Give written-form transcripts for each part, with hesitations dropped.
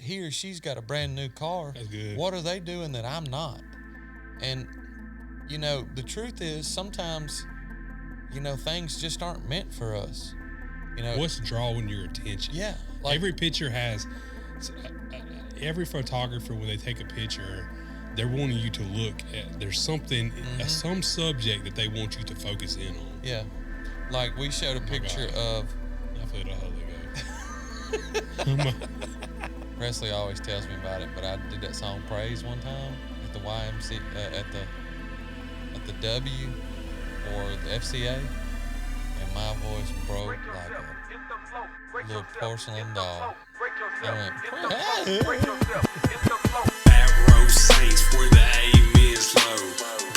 he or she's got a brand new car. That's good. What are they doing that I'm not? And, the truth is sometimes, things just aren't meant for us. What's drawing your attention? Yeah. Every picture has, every photographer, when they take a picture, they're wanting you to look at, there's something, some subject that they want you to focus in on. Yeah. Like we showed a picture of. I feel the Holy Ghost. Presley always tells me about it, but I did that song "Praise" one time at the YMC at the W or the FCA, and my voice broke like a little porcelain doll. I went, Bad road saints where the aim is low.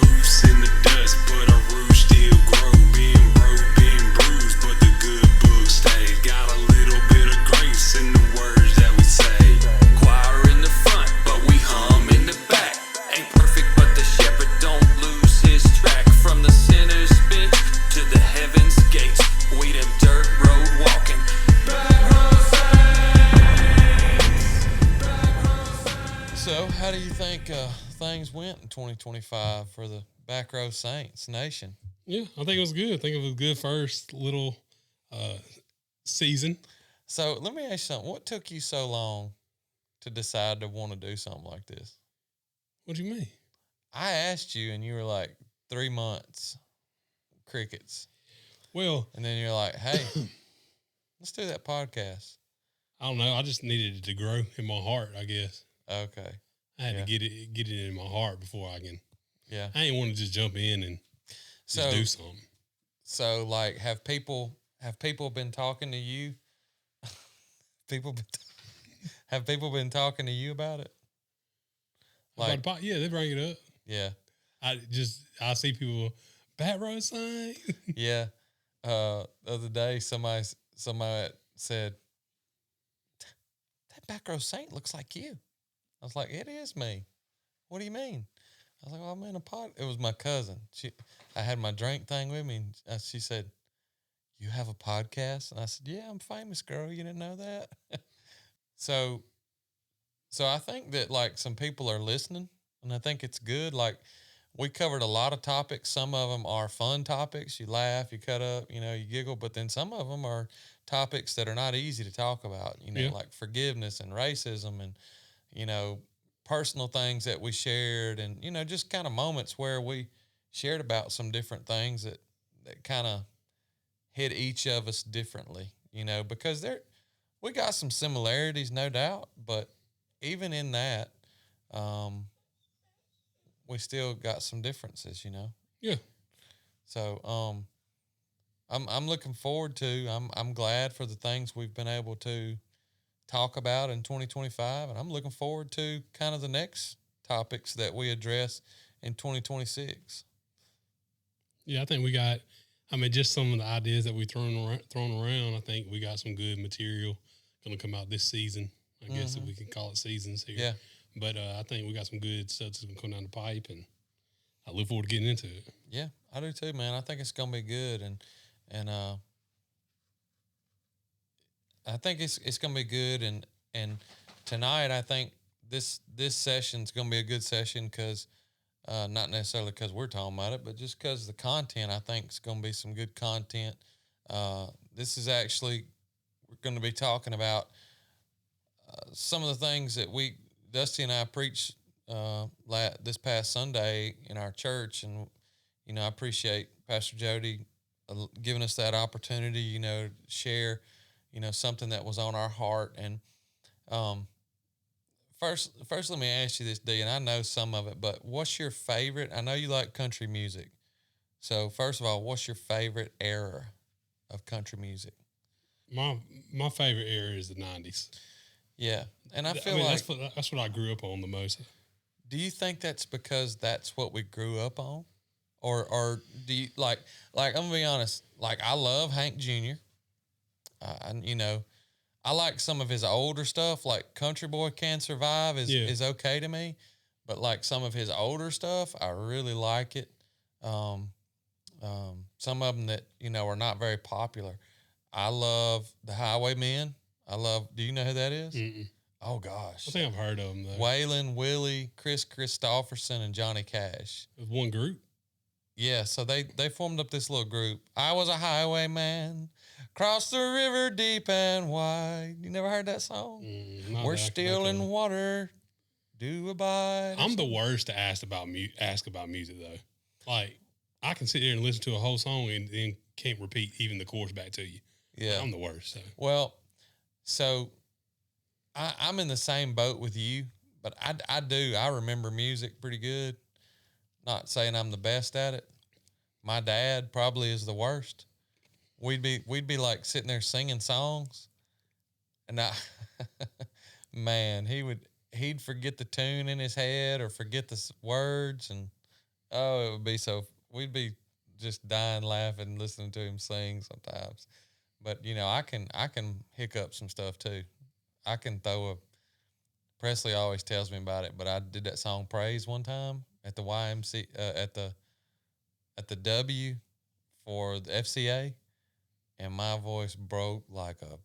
Boots in the dust, but a rouge still grow. Being broke, being bruised, but the good book stays. Got a little bit of grace in the words that we say. Choir in the front, but we hum in the back. Ain't perfect, but the shepherd don't lose his track. From the sinner's bench to the heaven's gates, we them dirt road walking. So, how do you think things went in 2025 for the Back Row Saints Nation? Yeah, I think it was good. I think it was a good first little season. So, let me ask you something. What took you so long to decide to want to do something like this? What do you mean? I asked you, and you were like, 3 months, crickets. Well, and then you're like, hey, let's do that podcast. I don't know. I just needed it to grow in my heart, I guess. Okay. I had to get it in my heart before I can. Yeah. I ain't want to just jump in and just do something. So, like, have people been talking to you? Have people been talking to you about it? Like, yeah, they bring it up. Yeah. I see people, Bat Road sign. Yeah. The other day, somebody said, that Back Row Saint looks like you. I was like, it is me. What do you mean? I was like, well, I'm in a pod. It was my cousin. I had my drink thing with me, and she said, you have a podcast? And I said, yeah, I'm famous, girl. You didn't know that? So I think that, like, some people are listening, and I think it's good. Like, we covered a lot of topics. Some of them are fun topics. You laugh, you cut up, you giggle. But then some of them are topics that are not easy to talk about, like forgiveness and racism and, personal things that we shared and, just kind of moments where we shared about some different things that kind of hit each of us differently, because we got some similarities, no doubt. But even in that, we still got some differences, Yeah. So, I'm looking forward to. I'm glad for the things we've been able to talk about in 2025, and I'm looking forward to kind of the next topics that we address in 2026. Yeah, I think we got. I mean, just some of the ideas that we thrown around. I think we got some good material going to come out this season. I guess if we can call it seasons here. Yeah. But I think we got some good stuff that's going to come down the pipe, and I look forward to getting into it. Yeah, I do too, man. I think it's going to be good, and I think it's going to be good. And tonight, I think this session's going to be a good session because not necessarily because we're talking about it, but just because the content, I think, is going to be some good content. This is actually, we're going to be talking about some of the things that Dusty and I preached this past Sunday in our church, and I appreciate Pastor Jody giving us that opportunity, to share, something that was on our heart. And first, let me ask you this, D, and I know some of it, but what's your favorite? I know you like country music, so first of all, what's your favorite era of country music? My favorite era is the 90s. Yeah, and I feel like that's what I grew up on the most. Do you think that's because that's what we grew up on, or do you like I'm gonna be honest? Like, I love Hank Jr. I like some of his older stuff, like Country Boy Can Survive is okay to me, but like some of his older stuff, I really like it. Some of them that are not very popular. I love the Highwaymen. Do you know who that is? Mm-mm. Oh, I gosh. think I've heard of them, though. Waylon, Willie, Chris Christopherson, and Johnny Cash. With one group? Yeah, so they formed up this little group. I was a highwayman, crossed the river deep and wide. You never heard that song? We're still in water, do abide. I'm the worst to ask about music, though. Like, I can sit there and listen to a whole song and then can't repeat even the chorus back to you. Yeah. I'm the worst. So. Well, so I'm in the same boat with you, but I remember music pretty good. Not saying I'm the best at it. My dad probably is the worst. We'd be like sitting there singing songs, and man, he'd forget the tune in his head or forget the words, and it would be we'd be just dying laughing listening to him sing sometimes. But I can hiccup some stuff too. I can Presley always tells me about it, but I did that song Praise one time at the YMC at the W for the FCA, and my voice broke like a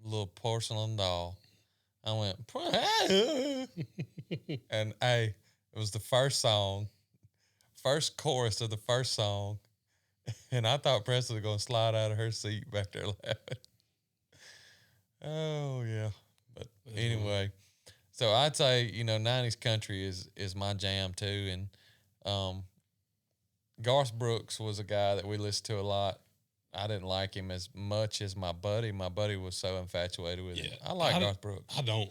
little porcelain doll. I went, and it was the first chorus of the first song, and I thought Presley was going to slide out of her seat back there laughing. Oh, yeah. But anyway, so I'd say, 90s country is my jam too. And Garth Brooks was a guy that we listened to a lot. I didn't like him as much as my buddy. My buddy was so infatuated with him. I like Garth Brooks. I don't.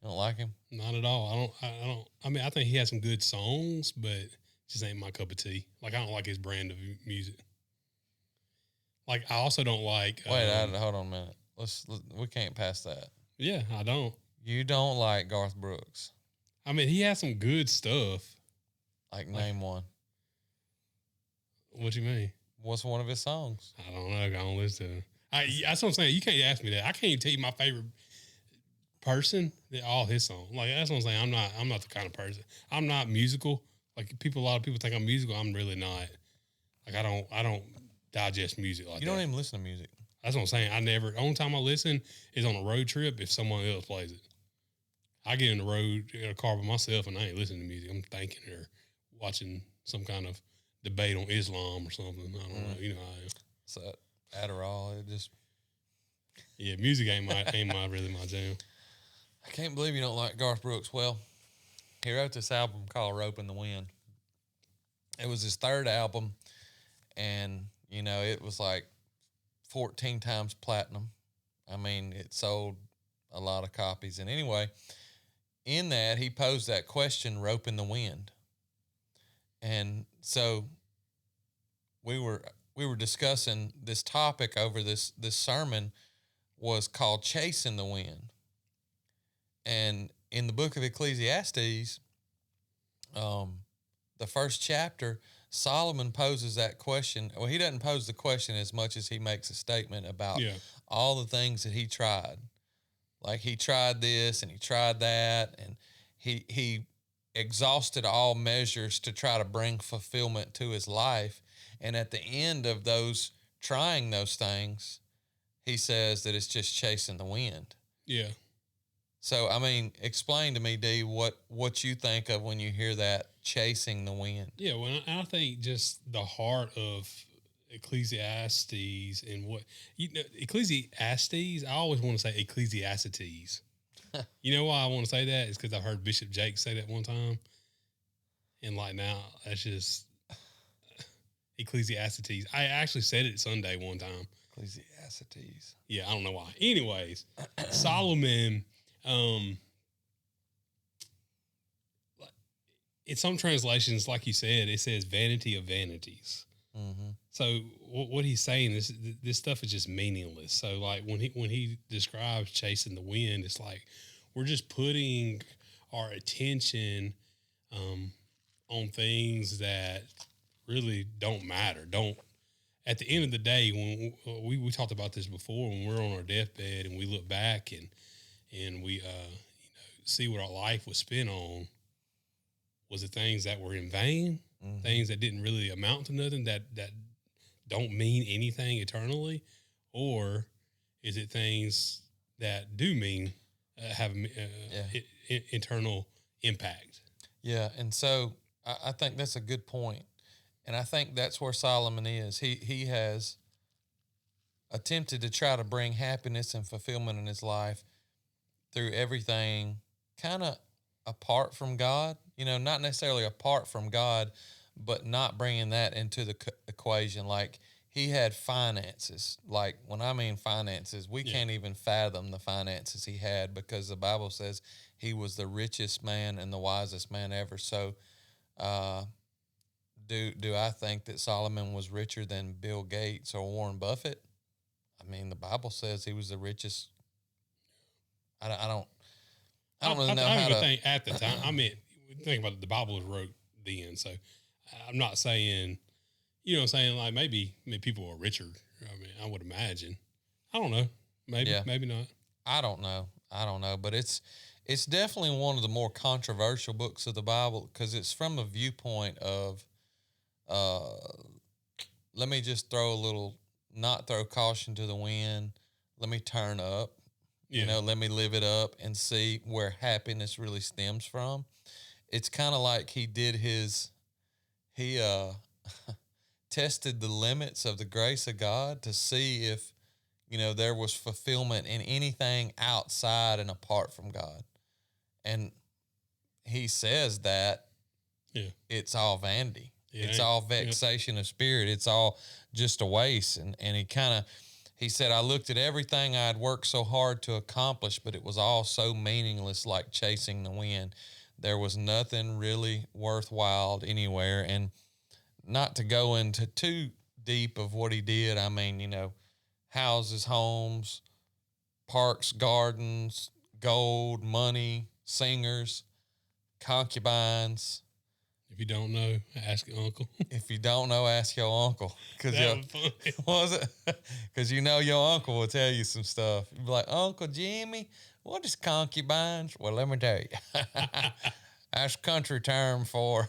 You don't like him? Not at all. I don't. I mean, I think he has some good songs, but it just ain't my cup of tea. Like, I don't like his brand of music. Like, I also don't like. Wait, hold on a minute. We can't pass that. Yeah, I don't. You don't like Garth Brooks? I mean, he has some good stuff. Like name one. What you mean? What's one of his songs? I don't know. I don't listen to him. That's what I'm saying. You can't ask me that. I can't even tell you my favorite person. All his songs. Like, that's what I'm saying. I'm not the kind of person. I'm not musical. Like, a lot of people think I'm musical. I'm really not. Like, I don't digest music like that. You don't even listen to music. That's what I'm saying. The only time I listen is on a road trip if someone else plays it. I get in the road in a car by myself and I ain't listening to music. I'm thinking or watching some kind of debate on Islam or something. I don't know. You know how I am. So Adderall, it just... Yeah, music ain't really my jam. I can't believe you don't like Garth Brooks. Well, he wrote this album called Rope in the Wind. It was his third album, and, it was like 14 times platinum. I mean, it sold a lot of copies. And anyway, in that, he posed that question, Rope in the Wind. And so we were discussing this topic over this sermon was called Chasing the Wind. And in the book of Ecclesiastes, the first chapter, Solomon poses that question. Well, he doesn't pose the question as much as he makes a statement about all the things that he tried. Like, he tried this and he tried that, and he exhausted all measures to try to bring fulfillment to his life. And at the end of trying those things, he says that it's just chasing the wind. Yeah. So, I mean, explain to me, D, what you think of when you hear that, chasing the wind. Yeah, well, I think just the heart of Ecclesiastes and Ecclesiastes, I always want to say Ecclesiastes. You know why I want to say that? It's because I've heard Bishop Jake say that one time. And like now, that's just Ecclesiastes. I actually said it Sunday one time. Ecclesiastes. Yeah, I don't know why. Anyways, Solomon... in some translations, like you said, it says vanity of vanities. Mm-hmm. So what he's saying is this stuff is just meaningless. So like when he describes chasing the wind, it's like we're just putting our attention on things that really don't matter. At the end of the day, when we talked about this before, when we're on our deathbed and we look back and we see what our life was spent on, was it things that were in vain, things that didn't really amount to nothing, that don't mean anything eternally, or is it things that do mean have internal impact. Yeah, and so I think that's a good point, and I think that's where Solomon is. He has attempted to try to bring happiness and fulfillment in his life through everything kind of apart from God. Not necessarily apart from God, but not bringing that into the equation. Like he had finances. Like when I mean finances, we can't even fathom the finances he had because the Bible says he was the richest man and the wisest man ever. So, do I think that Solomon was richer than Bill Gates or Warren Buffett? I mean, the Bible says he was the richest. I don't really know how to think at the time. I mean, think about it, the Bible was wrote then, so I'm not saying, like maybe people are richer. I mean, I would imagine. I don't know. Maybe not. I don't know, but it's definitely one of the more controversial books of the Bible because it's from a viewpoint of, let me just not throw caution to the wind. Let me turn up. Let me live it up and see where happiness really stems from. It's kind of like he tested the limits of the grace of God to see if, there was fulfillment in anything outside and apart from God. And he says that it's all vanity. It's all vexation of spirit. It's all just a waste. And he said, I looked at everything I had worked so hard to accomplish, but it was all so meaningless, like chasing the wind. There was nothing really worthwhile anywhere. And not to go into too deep of what he did, I mean, houses, homes, parks, gardens, gold, money, singers, concubines. If you don't know, ask your uncle. If you don't know, ask your uncle. That was funny. Was it? Because your uncle will tell you some stuff. You'll be like, Uncle Jimmy, what is concubines? Well, let me tell you. That's a country term for,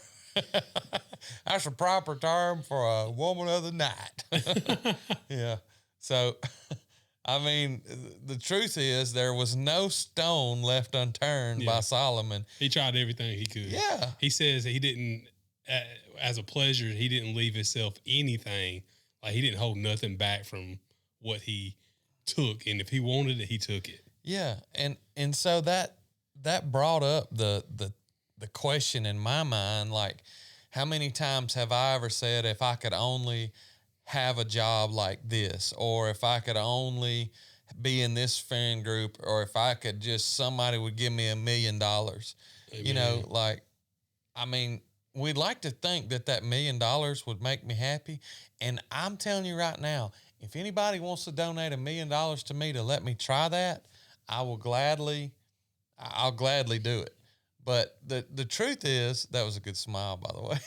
that's a proper term for a woman of the night. Yeah. So, I mean, the truth is there was no stone left unturned by Solomon. He tried everything he could. Yeah. He says he didn't, as a pleasure, he didn't leave himself anything. Like he didn't hold nothing back from what he took. And if he wanted it, he took it. Yeah. And so that brought up the question in my mind, like, how many times have I ever said, if I could only have a job like this, or if I could only be in this friend group, or if I could somebody would give me $1 million, Amen. I mean, we'd like to think that $1 million would make me happy. And I'm telling you right now, if anybody wants to donate $1 million to me to let me try that, I'll gladly do it. But the truth is, that was a good smile, by the way.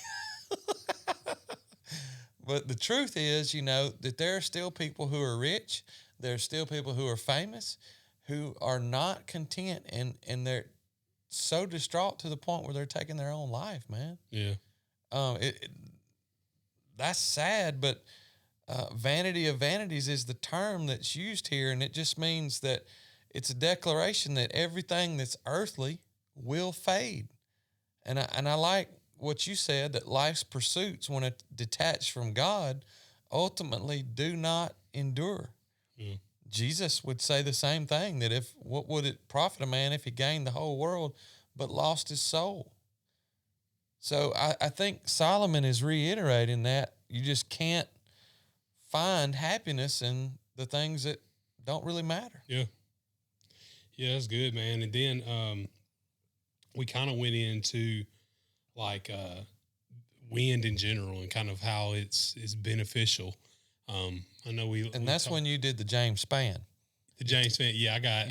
But the truth is, that there are still people who are rich. There are still people who are famous who are not content, and they're so distraught to the point where they're taking their own life, man. Yeah. That's sad, but vanity of vanities is the term that's used here, and it just means that it's a declaration that everything that's earthly will fade. And I like what you said, that life's pursuits, when it detached from God, ultimately do not endure. Yeah. Jesus would say the same thing, that what would it profit a man if he gained the whole world but lost his soul? So I think Solomon is reiterating that you just can't find happiness in the things that don't really matter. Yeah. Yeah, that's good, man. And then we kind of went into wind in general and kind of how it's beneficial. I know that's when you did the James Spann. The James Spann, yeah,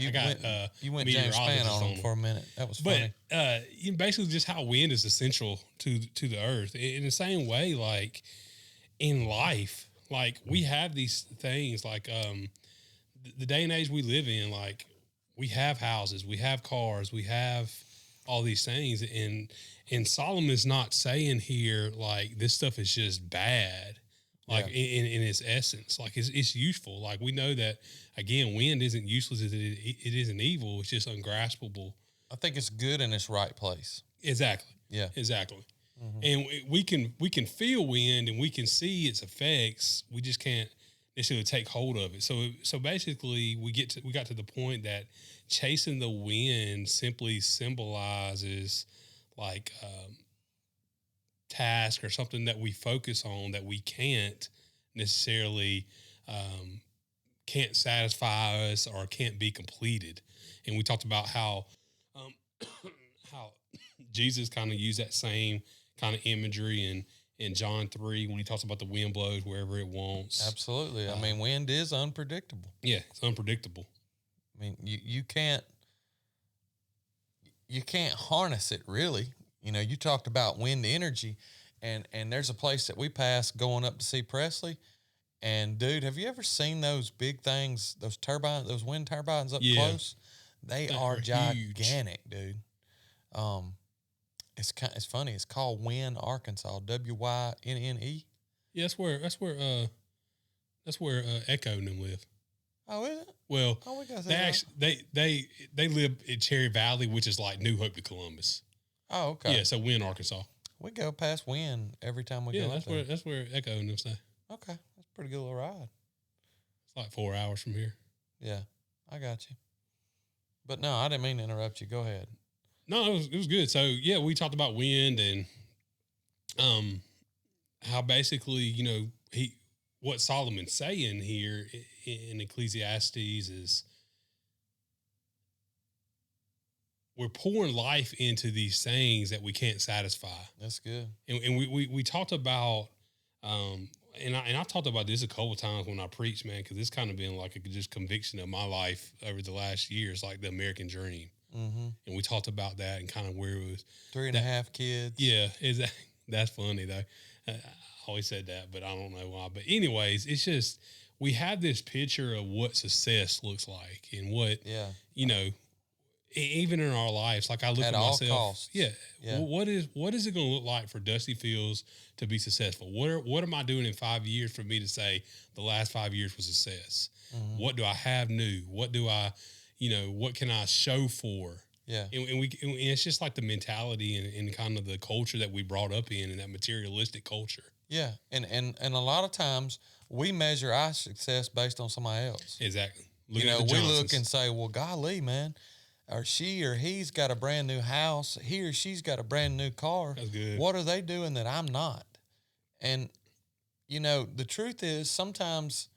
you went James Spann on him for a minute. That was funny. But basically just how wind is essential to the earth. In the same way, like in life, like we have these things, like the day and age we live in, like we have houses, we have cars, we have all these things, and Solomon's not saying here like this stuff is just bad. like in its essence. Like it's useful. Like we know that, again, wind isn't useless. It isn't evil. It's just ungraspable. I think it's good in its right place. Exactly. Yeah. Exactly. Mm-hmm. And we can feel wind and we can see its effects. We just can't necessarily take hold of it. So basically, we got to the point that chasing the wind simply symbolizes like task or something that we focus on that we can't necessarily can't satisfy us or can't be completed. And we talked about how how Jesus kind of used that same kind of imagery in John 3 when he talks about the wind blows wherever it wants. Absolutely. I mean, wind is unpredictable. Yeah, it's unpredictable. I mean, you can't harness it really. You know, you talked about wind energy, and there's a place that we passed going up to see Presley. And dude, have you ever seen those big things, those wind turbines up close? They are gigantic, huge. Dude. It's funny. It's called Wynne, Arkansas. Wynne. Yeah, that's where Echo and them live. Oh, is it? Well, we got they live in Cherry Valley, which is like New Hope to Columbus. Oh, okay. Yeah, so Wynne, Arkansas. We go past Wynne every time we go. Yeah, that's where Echo and them stay. Okay, that's a pretty good little ride. It's like 4 hours from here. Yeah, I got you. But no, I didn't mean to interrupt you. Go ahead. No, it was good. So yeah, we talked about wind and how basically, you know, what Solomon's saying here in Ecclesiastes is we're pouring life into these things that we can't satisfy. That's good. And we talked about and I've talked about this a couple of times when I preach, man, because it's kind of been like a just conviction of my life over the last years, like the American dream. Mm-hmm. And we talked about that and kind of where it was 3.5 kids. Yeah, that's funny though. I always said that, but I don't know why. But anyways, it's just we have this picture of what success looks like and what you know, even in our lives. Like I look at myself. Costs. Yeah. What is it going to look like for Dusty Fields to be successful? What am I doing in 5 years for me to say the last 5 years was success? Mm-hmm. What do I have new? What do I, you know, what can I show for? Yeah. And it's just like the mentality and kind of the culture that we brought up in that materialistic culture. Yeah. And a lot of times we measure our success based on somebody else. Exactly. We look and say, well, golly, man, or she or he's got a brand new house. He or she's got a brand new car. That's good. What are they doing that I'm not? And, you know, the truth is sometimes,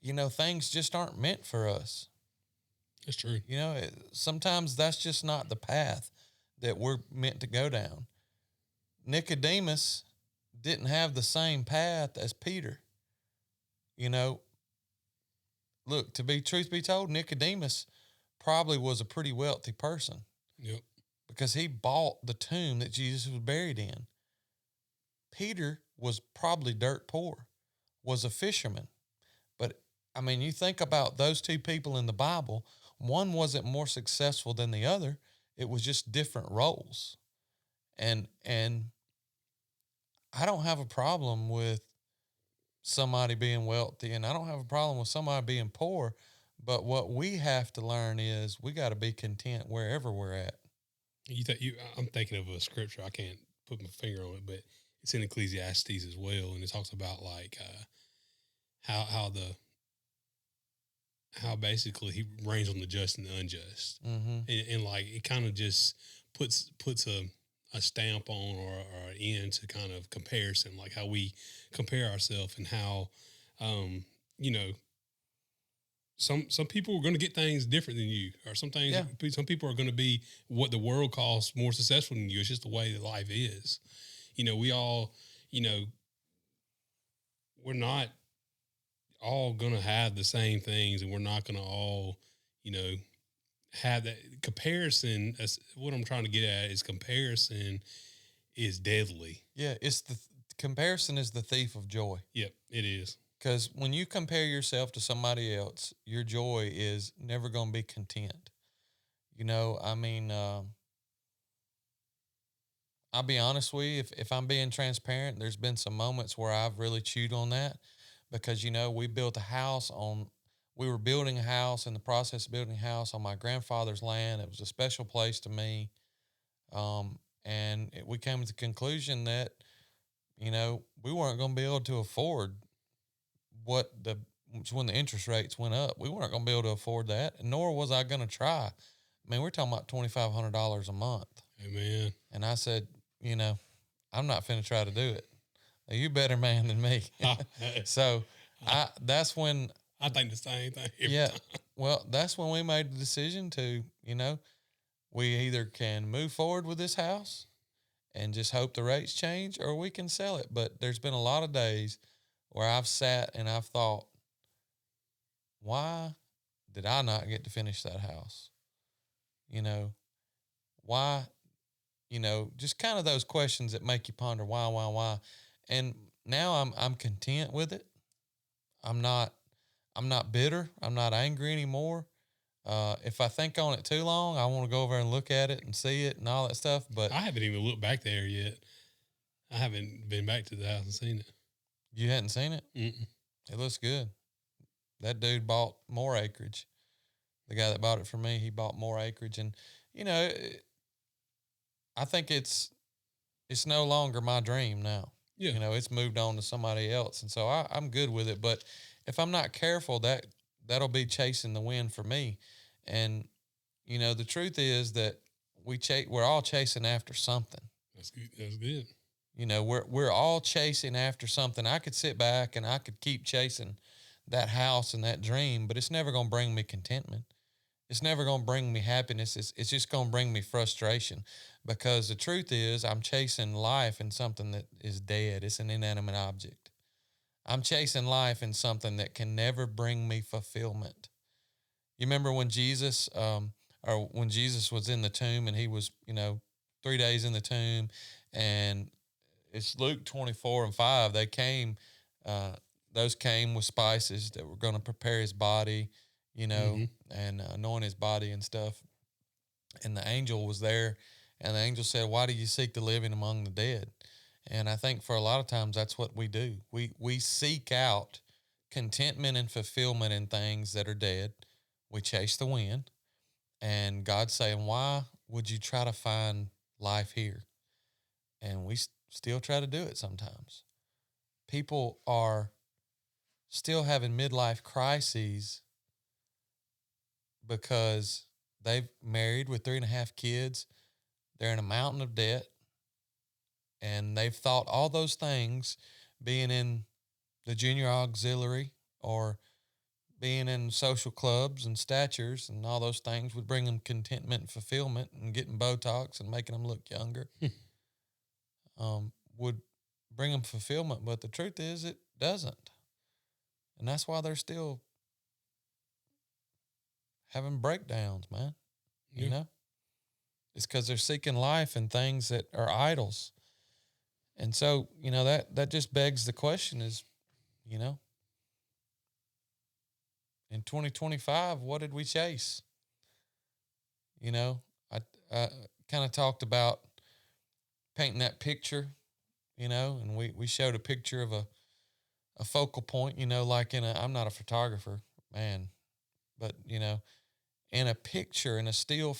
you know, things just aren't meant for us. That's true. You know, sometimes that's just not the path that we're meant to go down. Nicodemus didn't have the same path as Peter. You know, look, truth be told, Nicodemus probably was a pretty wealthy person. Yep. Because he bought the tomb that Jesus was buried in. Peter was probably dirt poor, was a fisherman. But, I mean, you think about those two people in the Bible, one wasn't more successful than the other. It was just different roles. And I don't have a problem with somebody being wealthy, and I don't have a problem with somebody being poor. But what we have to learn is we got to be content wherever we're at. I'm thinking of a scripture. I can't put my finger on it, but it's in Ecclesiastes as well, and it talks about like how basically he reigns on the just and the unjust, and like it kind of just puts a stamp on or an end to kind of comparison, like how we compare ourselves and how you know. Some people are going to get things different than you, or some people are going to be what the world calls more successful than you. It's just the way that life is. You know, we all, you know, we're not all going to have the same things, and we're not going to all, you know, have that comparison. What I'm trying to get at is comparison is deadly. Yeah, comparison is the thief of joy. Yep, it is. Because when you compare yourself to somebody else, your joy is never going to be content. You know, I mean, I'll be honest with you. If I'm being transparent, there's been some moments where I've really chewed on that because, we built a house we were building a house in the process of building a house on my grandfather's land. It was a special place to me. We came to the conclusion that, we weren't going to be able to afford when the interest rates went up. We weren't going to be able to afford that, nor was I going to try. I mean, we're talking about $2,500 a month. Amen. And I said, I'm not finna try to do it. You better man than me. So that's when I think the same thing. Time. Well, that's when we made the decision to, we either can move forward with this house and just hope the rates change, or we can sell it. But there's been a lot of days where I've sat and I've thought, why did I not get to finish that house? Why? Just kind of those questions that make you ponder why. And now I'm content with it. I'm not bitter. I'm not angry anymore. If I think on it too long, I want to go over and look at it and see it and all that stuff. But I haven't even looked back there yet. I haven't been back to the house and seen it. You hadn't seen it? Mm-mm. It looks good. That dude bought more acreage. The guy that bought it from me, he bought more acreage. And, I think it's no longer my dream now. Yeah. It's moved on to somebody else. And so I'm good with it. But if I'm not careful, that'll be chasing the wind for me. And, the truth is that we're all chasing after something. That's good. That's good. We're all chasing after something. I could sit back and I could keep chasing that house and that dream, but it's never going to bring me contentment. It's never going to bring me happiness. It's just going to bring me frustration, because the truth is I'm chasing life in something that is dead. It's an inanimate object. I'm chasing life in something that can never bring me fulfillment. You remember when Jesus was in the tomb and he was, 3 days in the tomb, and it's Luke 24:5. Those came with spices that were going to prepare his body, and anoint his body and stuff. And the angel was there, and the angel said, "Why do you seek the living among the dead?" And I think for a lot of times that's what we do. We seek out contentment and fulfillment in things that are dead. We chase the wind, and God's saying, "Why would you try to find life here?" And we still try to do it sometimes. People are still having midlife crises because they've married with 3.5 kids. They're in a mountain of debt, and they've thought all those things, being in the junior auxiliary or being in social clubs and statures and all those things, would bring them contentment and fulfillment, and getting Botox and making them look younger would bring them fulfillment. But the truth is it doesn't. And that's why they're still having breakdowns, man. Yeah. It's because they're seeking life in things that are idols. And so, that just begs the question is, in 2025, what did we chase? I kind of talked about painting that picture, and we showed a picture of a focal point, like I'm not a photographer, man, but, in a picture, in a steel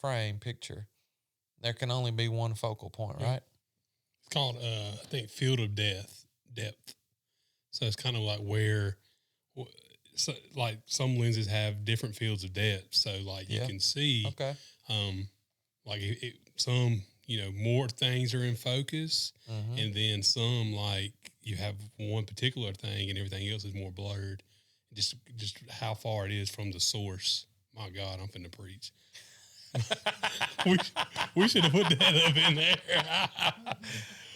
frame picture, there can only be one focal point, right? It's called, I think, field of depth. So it's kind of like where, like some lenses have different fields of depth. So like you can see, like some, more things are in focus, and then some, like you have one particular thing and everything else is more blurred. Just how far it is from the source. My God, I'm finna preach. we should have put that up in there.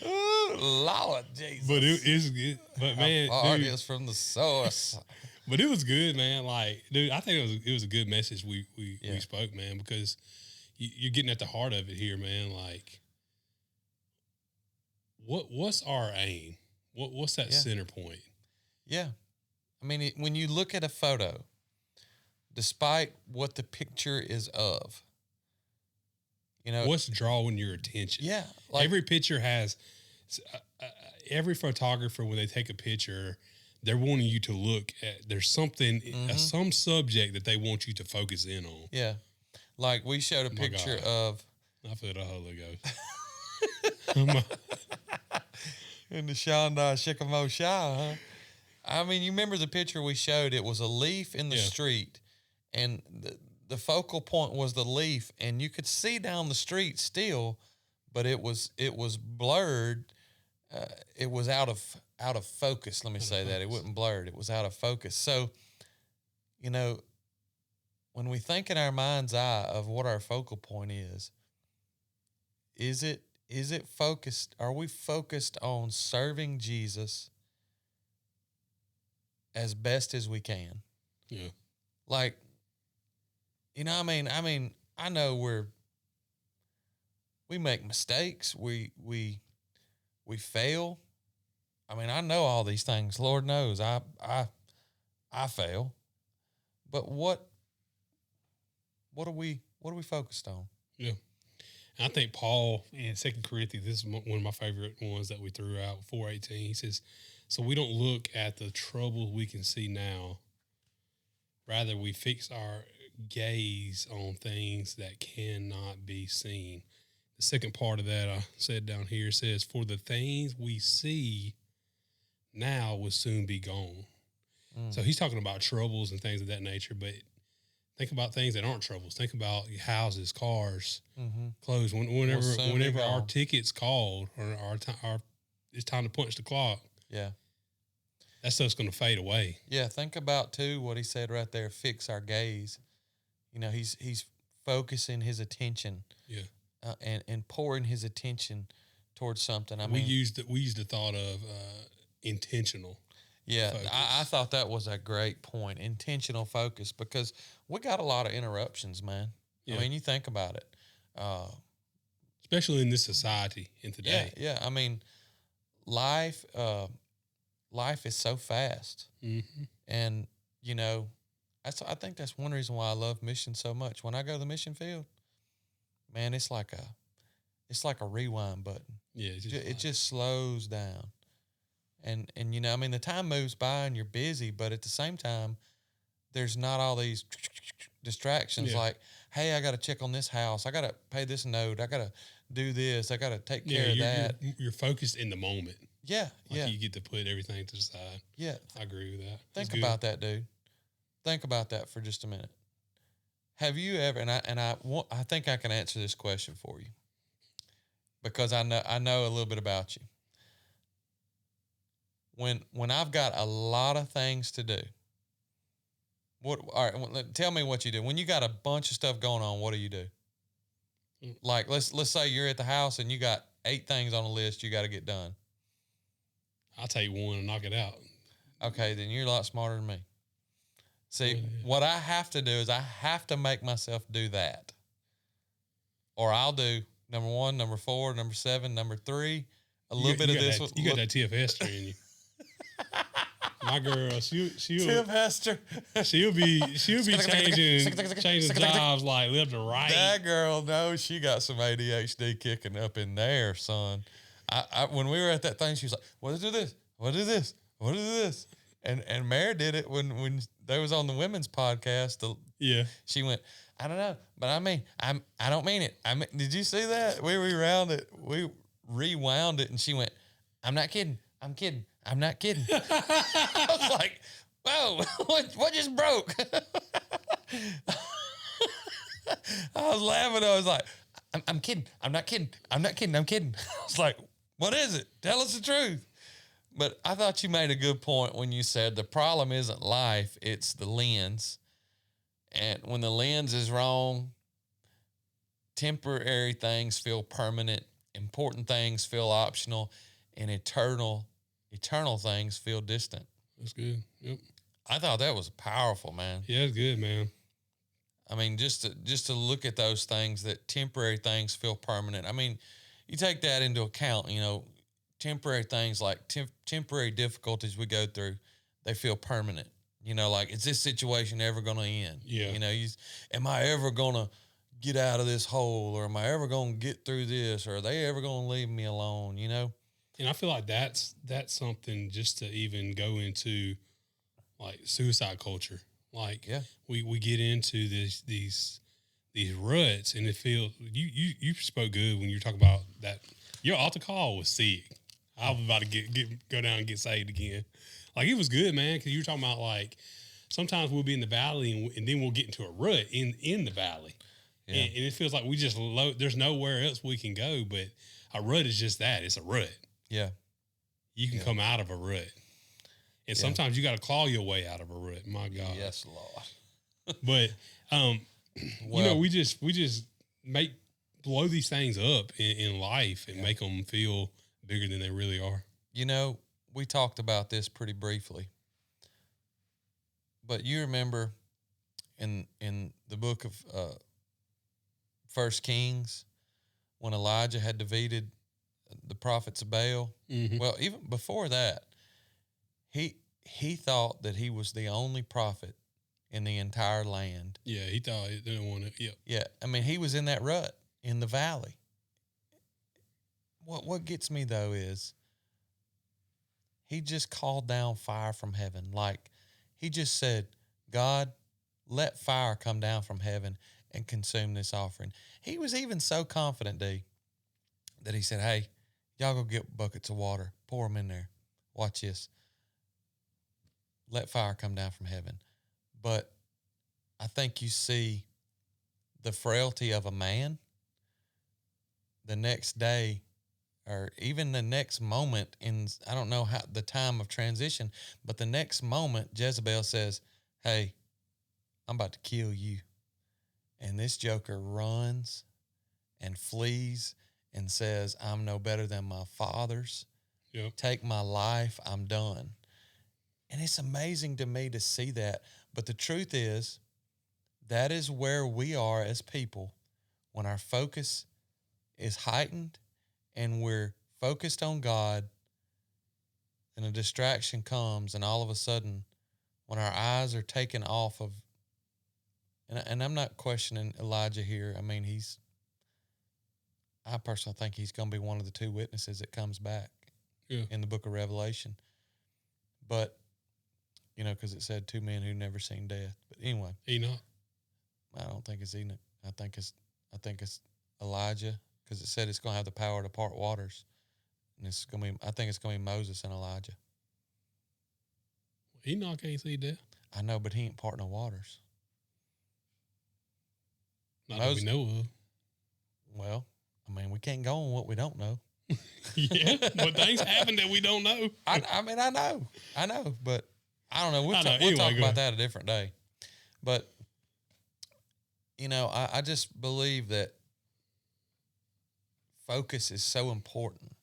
Ooh, Lord Jesus. But it is good. But man, how far it is from the source. But it was good, man. Like, dude, I think it was a good message we spoke, man, because you're getting at the heart of it here, man. Like, what's our aim? What's that center point? Yeah. I mean, when you look at a photo, despite what the picture is of, You know, what's drawing your attention? yeah, Every picture has, every photographer, when they take a picture, they're wanting you to look at, there's something, some subject that they want you to focus in on. Yeah. Like we showed a picture of. I feel the Holy Ghost. In the Shonda Shikamo Shah, huh? I mean, you remember the picture we showed? It was a leaf in the street, and the focal point was the leaf, and you could see down the street still, but it was blurred. It was out of focus. Let me say that. It wasn't blurred. It was out of focus. So, you know, when we think in our mind's eye of what our focal point is it focused? Are we focused on serving Jesus as best as we can? Yeah. Like, you know, I mean, I know we make mistakes. We fail. I mean, I know all these things. Lord knows I fail. But what are we focused on? Yeah. I think Paul in 2 Corinthians, this is one of my favorite ones that we threw out, 4:18. He says, so we don't look at the troubles we can see now. Rather, we fix our gaze on things that cannot be seen. The second part of that I said down here says, for the things we see now will soon be gone. So he's talking about troubles and things of that nature, but think about things that aren't troubles. Think about houses, cars, clothes. Whenever our ticket's called or our it's time to punch the clock. Yeah. That stuff's going to fade away. Yeah. Think about too what he said right there. Fix our gaze. You know, he's focusing his attention. Yeah. And pouring his attention towards something. I mean, we used the thought of intentional. Yeah, I thought that was a great point. Intentional focus, because we got a lot of interruptions, man. Yeah. I mean, you think about it. Especially in this society in today. Yeah. I mean, life is so fast. Mm-hmm. And, you know, I think that's one reason why I love mission so much. When I go to the mission field, man, it's like a rewind button. Yeah. It just slows down. And you know, I mean, the time moves by and you're busy, but at the same time, there's not all these distractions like, hey, I got to check on this house. I got to pay this note. I got to do this. I got to take care of that. You're focused in the moment. Yeah, You get to put everything to the side. Yeah. I agree with that. Think about that, dude. Think about that for just a minute. Have you ever, I think I can answer this question for you because I know a little bit about you. When I've got a lot of things to do, all right, tell me what you do. When you got a bunch of stuff going on, what do you do? Like, let's say you're at the house and you got 8 things on the list you got to get done. I'll take one and knock it out. Okay, then you're a lot smarter than me. See, what I have to do is I have to make myself do that. Or I'll do number 1, number 4, number 7, number 3, a little bit of this. You got that TFS in you. My girl, she'll Tim Hester. She'll be changing jobs like left to right. That girl knows she got some ADHD kicking up in there, son. I when we were at that thing, she was like, "What is this? What is this? What is this?" And Mary did it when they was on the women's podcast. She went, "I don't know, but I mean, I don't mean it. Did you see that? We rewound it, and she went, I'm not kidding. I'm kidding. I'm not kidding." I was like, "Whoa, what just broke?" I was laughing. I was like, I'm kidding. I'm not kidding. I'm not kidding. I'm kidding. I was like, "What is it? Tell us the truth." But I thought you made a good point when you said the problem isn't life, it's the lens. And when the lens is wrong, temporary things feel permanent, important things feel optional, and eternal things feel distant. That's good. Yep. I thought that was powerful, man. Yeah, it's good, man. I mean, just to look at those things, that temporary things feel permanent. I mean, you take that into account, you know, temporary things like temporary difficulties we go through, they feel permanent. You know, like, is this situation ever going to end? Yeah. You know, am I ever going to get out of this hole, or am I ever going to get through this, or are they ever going to leave me alone, you know? And I feel like that's something just to even go into like suicide culture. Like Yeah. we get into these ruts, and it feels you spoke good when you were talking about that. Your altar call was sick. I was about to go down and get saved again. Like it was good, man, because you were talking about like sometimes we'll be in the valley and then we'll get into a rut in the valley, Yeah. and it feels like we just there's nowhere else we can go. But a rut is just that. It's a rut. Yeah. You can come out of a rut. And sometimes you got to claw your way out of a rut. My God. Yes, Lord. But you know, we just blow these things up in life and make them feel bigger than they really are. You know, we talked about this pretty briefly, but you remember in the book of First Kings when Elijah had defeated the prophets of Baal. Mm-hmm. Well, even before that, he thought that he was the only prophet in the entire land. Yeah, he thought he didn't want it. Yep. Yeah, I mean, he was in that rut in the valley. What gets me though is he just called down fire from heaven. Like he just said, God, let fire come down from heaven and consume this offering. He was even so confident, D, that he said, hey, y'all go get buckets of water, pour them in there. Watch this. Let fire come down from heaven. But I think you see the frailty of a man. The next day, or even the next moment I don't know how the time of transition, but the next moment, Jezebel says, hey, I'm about to kill you. And this joker runs and flees and says, I'm no better than my fathers. Yep. Take my life. I'm done. And it's amazing to me to see that. But the truth is, that is where we are as people when our focus is heightened and we're focused on God, and a distraction comes, and all of a sudden, when our eyes are taken off of, and I'm not questioning Elijah here. I mean, I personally think he's going to be one of the two witnesses that comes back in the book of Revelation. But, you know, because it said two men who never seen death. But anyway. Enoch? I don't think it's Enoch. I think it's Elijah, because it said it's going to have the power to part waters. And I think it's going to be Moses and Elijah. Enoch ain't see death. I know, but he ain't parting the waters. Not that we know of. Well, I mean, we can't go on what we don't know. Yeah, but things happen that we don't know. I mean, I know, but I don't know. We'll Anyway, talk about that a different day. But, you know, I just believe that focus is so important.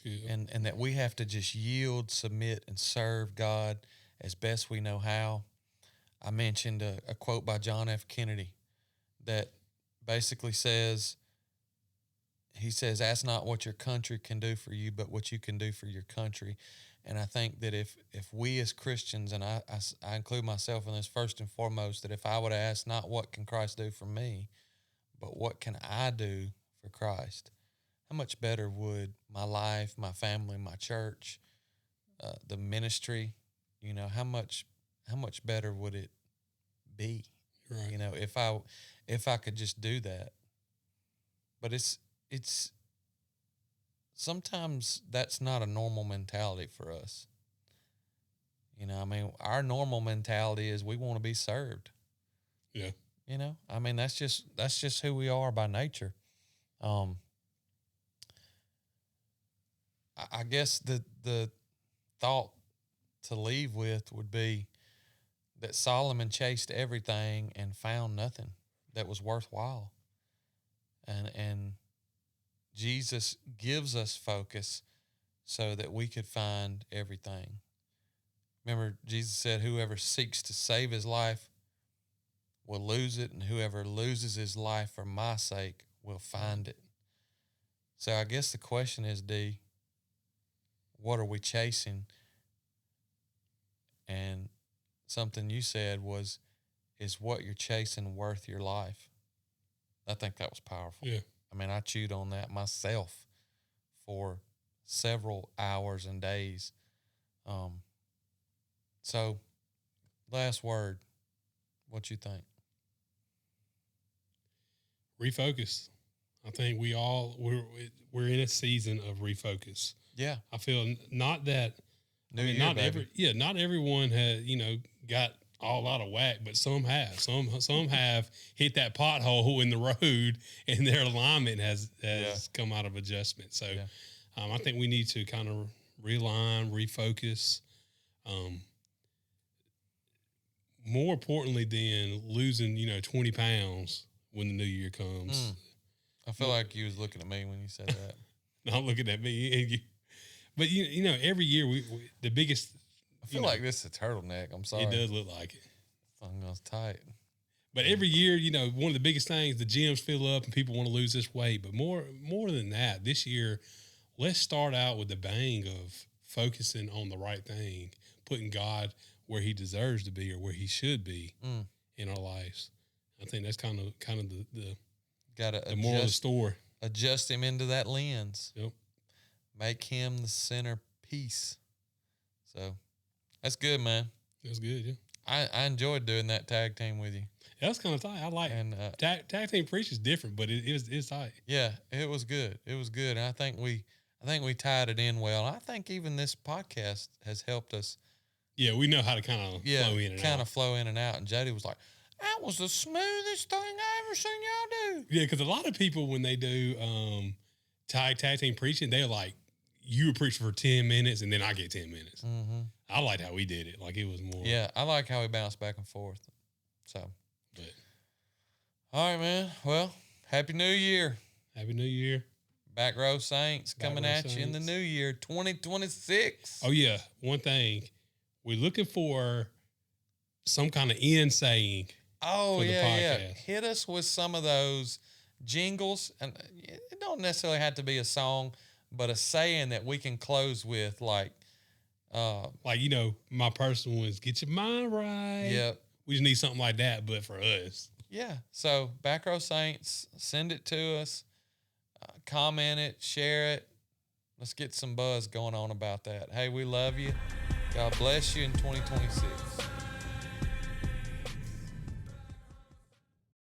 Yeah. And that we have to just yield, submit, and serve God as best we know how. I mentioned a quote by John F. Kennedy that basically says, he says, ask not what your country can do for you, but what you can do for your country. And I think that if we as Christians, and I include myself in this first and foremost, that if I would ask not what can Christ do for me, but what can I do for Christ, how much better would my life, my family, my church, the ministry, you know, how much better would it be? Right. You know, if I could just do that. But it's sometimes that's not a normal mentality for us. You know, I mean, our normal mentality is we want to be served. Yeah. You know, I mean, that's just who we are by nature. I guess the thought to leave with would be that Solomon chased everything and found nothing that was worthwhile. And Jesus gives us focus so that we could find everything. Remember, Jesus said, whoever seeks to save his life will lose it, and whoever loses his life for my sake will find it. So I guess the question is, D, what are we chasing? And something you said was, is what you're chasing worth your life? I think that was powerful. Yeah. I mean, I chewed on that myself for several hours and days. So, last word. What you think? Refocus. I think we're in a season of refocus. Yeah. I feel not that not everyone has, got all out of whack, but some have. Some have hit that pothole in the road, and their alignment has come out of adjustment. So, I think we need to kind of realign, refocus. More importantly than losing, 20 pounds when the new year comes. I feel like you was looking at me when you said that. Not looking at me. But, every year we the biggest. I feel like this is a turtleneck. I'm sorry. It does look like it. It's tight. But every year, one of the biggest things, the gyms fill up and people want to lose this weight. But more than that, this year, let's start out with the bang of focusing on the right thing, putting God where he deserves to be or where he should be in our lives. I think that's kind of the moral of the story. Adjust him into that lens. Yep. Make him the centerpiece. So that's good, man. That's good, yeah. I enjoyed doing that tag team with you. Yeah, that's kind of tight. I like it. Tag team preach is different, but it's tight. Yeah, it was good. It was good. And I think we tied it in well. I think even this podcast has helped us. Yeah, we know how to kind of flow in and out. Kind of flow in and out. And Jody was like, that was the smoothest thing I ever seen y'all do. Yeah, because a lot of people, when they do tag team preaching, they're like, you would preach for 10 minutes and then I get 10 minutes. Mm-hmm. I liked how we did it. Like, it was more. Yeah, I like how we bounced back and forth. So. But. All right, man. Well, Happy New Year. Happy New Year. Back Row Saints coming at you in the new year, 2026. Oh, yeah. One thing. We're looking for some kind of end saying. Oh, yeah. Hit us with some of those jingles. And it don't necessarily have to be a song, but a saying that we can close with, like, my personal one is get your mind right. Yep. We just need something like that, but for us. Yeah. So, Back Row Saints, send it to us. Comment it, share it. Let's get some buzz going on about that. Hey, we love you. God bless you in 2026.